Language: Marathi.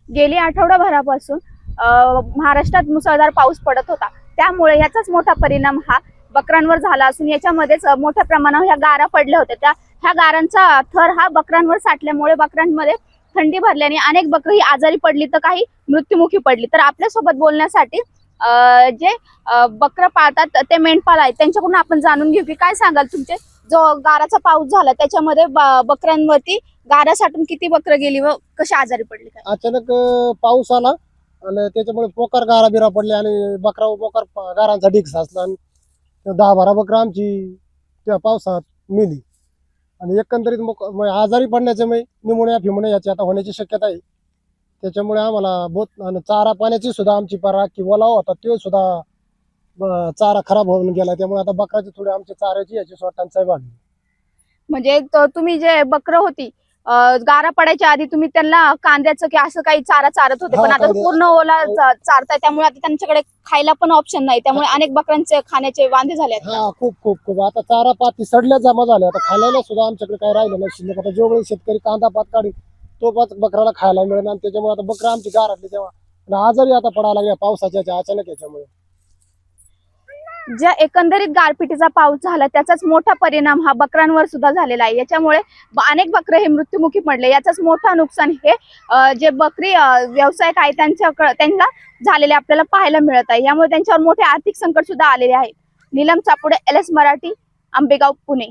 गेली आठवडाभरापासून महाराष्ट्रात मुसळधार पाऊस पडत होता, त्यामुळे याचाच मोठा परिणाम हा बकरांवर झाला असून याच्यामध्येच मोठ्या प्रमाणावर ह्या गारा पडल्या होत्या। ह्या गारांचा थर हा बकरांवर साठल्यामुळे बकरांमध्ये थंडी भरल्याने अनेक बकरी ही आजारी पडली तर काही मृत्युमुखी पडली। तर आपल्यासोबत बोलण्यासाठी जे बकरं पाळतात ते मेंढपाळ आहेत, त्यांच्याकडून आपण जाणून घेऊ की काय सांगाल तुमचे जो गाराचा पाऊस झाला त्याच्यामध्ये बकऱ्यांवरती गारा साठून किती बकरं गेली व कशी आजारी पडली काय? अचानक पाऊस आला आणि त्याच्यामुळे पोकार गारा बिरा पडले आणि बकरा पोकार गारांचा ढीग साचला आणि 10-12 बकरं आमची त्या पावसात मेली आणि एकंदरीत आजारी पडण्याचे निमोनिया फिमोनिया याची आता होण्याची शक्यता आहे। त्याच्यामुळे आम्हाला बहुत आणि चारा पाण्याची सुद्धा आमची परा किंवा लाव होता तो सुद्धा चारा खराब होऊन गेला, त्यामुळे आता बकराची थोडी आमची चाऱ्याची याची टंचाई वाढली। म्हणजे तुम्ही जे बकरं होती गारा पडायच्या आधी तुम्ही त्यांना कांद्याचं की असं काही चारा चारत होते, पण आता पूर्ण ओला चारताय त्यामुळे आता त्यांच्याकडे खायला पण ऑप्शन नाही, त्यामुळे अनेक बकरांचे खाण्याचे वांदे झाले आहेत। हा खूप खूप खूप आता चारा पाती सडल्या जमा झाल्या, आता खायला सुद्धा आमच्याकडे काही राहिलं नाही शिल्लक। आता जेवढे शेतकरी कांदा पात काढी तो पात बकराला खायला मिळेल आणि त्याच्यामुळे आता बकरा आमची गारातली तेव्हा आजारी आता पडायला लागल्या पावसाच्या अचानक याच्यामुळे। ज्या एकंदरीत गारपिटीचा पाऊस झाला त्याचाच मोठा परिणाम हा बकरांवर सुद्धा झालेला आहे। याच्यामुळे अनेक बकरे हे मृत्युमुखी पडले, याचाच मोठा नुकसान हे जे बकरी व्यावसायिक आहे त्यांना झालेले आपल्याला पाहायला मिळत आहे। यामुळे त्यांच्यावर मोठे आर्थिक संकट सुद्धा आलेले आहे। नीलम चापुडे, LS मराठी, आंबेगाव, पुणे।